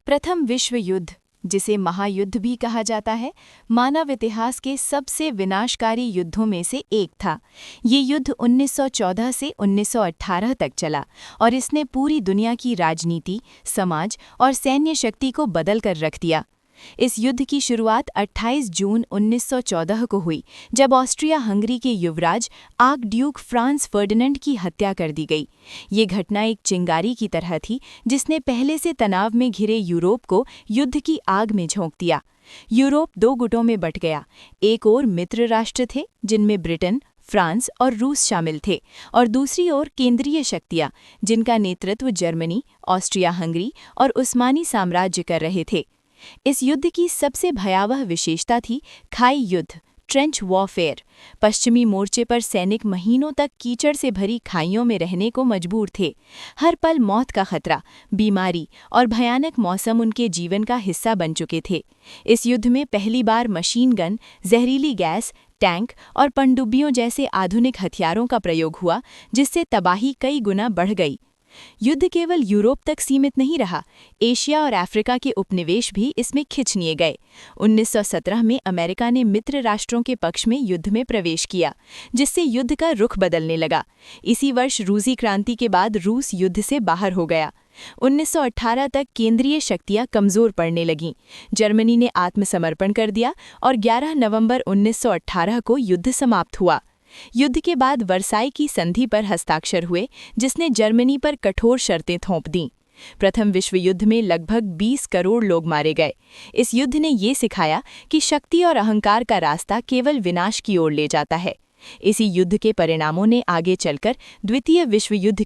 प्रथम विश्व युद्ध, जिसे महायुद्ध भी कहा जाता है, मानव इतिहास के सबसे विनाशकारी युद्धों में से एक था। ये युद्ध 1914 से 1918 तक चला और इसने पूरी दुनिया की राजनीति, समाज और सैन्य शक्ति को बदल कर रख दिया। इस युद्ध की शुरुआत 28 जून 1914 को हुई, जब ऑस्ट्रिया हंगरी के युवराज आर्कड्यूक फ्रांज फर्डिनेंड की हत्या कर दी गई। ये घटना एक चिंगारी की तरह थी, जिसने पहले से तनाव में घिरे यूरोप को युद्ध की आग में झोंक दिया। यूरोप दो गुटों में बंट गया। एक ओर मित्र राष्ट्र थे, जिनमें ब्रिटेन, फ्रांस और रूस शामिल थे, और दूसरी ओर केंद्रीय शक्तियां, जिनका नेतृत्व जर्मनी, ऑस्ट्रिया हंगरी और उस्मानी साम्राज्य कर रहे थे। इस युद्ध की सबसे भयावह विशेषता थी खाई युद्ध, ट्रेंच वॉरफेयर। पश्चिमी मोर्चे पर सैनिक महीनों तक कीचड़ से भरी खाइयों में रहने को मजबूर थे। हर पल मौत का खतरा, बीमारी और भयानक मौसम उनके जीवन का हिस्सा बन चुके थे। इस युद्ध में पहली बार मशीन गन, जहरीली गैस, टैंक और पनडुब्बियों जैसे आधुनिक हथियारों का प्रयोग हुआ, जिससे तबाही कई गुना बढ़ गई। युद्ध केवल यूरोप तक सीमित नहीं रहा, एशिया और अफ्रीका के उपनिवेश भी इसमें खिंच लिए गए। 1917 में अमेरिका ने मित्र राष्ट्रों के पक्ष में युद्ध में प्रवेश किया, जिससे युद्ध का रुख बदलने लगा। इसी वर्ष रूसी क्रांति के बाद रूस युद्ध से बाहर हो गया। 1918 तक केंद्रीय शक्तियां कमजोर पड़ने लगीं। जर्मनी ने आत्मसमर्पण कर दिया और 11 नवंबर 1918 को युद्ध समाप्त हुआ। युद्ध के बाद वर्साई की संधि पर हस्ताक्षर हुए, जिसने जर्मनी पर कठोर शर्तें थोप दीं। प्रथम विश्व युद्ध में लगभग 20 करोड़ लोग मारे गए। इस युद्ध ने ये सिखाया कि शक्ति और अहंकार का रास्ता केवल विनाश की ओर ले जाता है। इसी युद्ध के परिणामों ने आगे चलकर द्वितीय विश्व युद्ध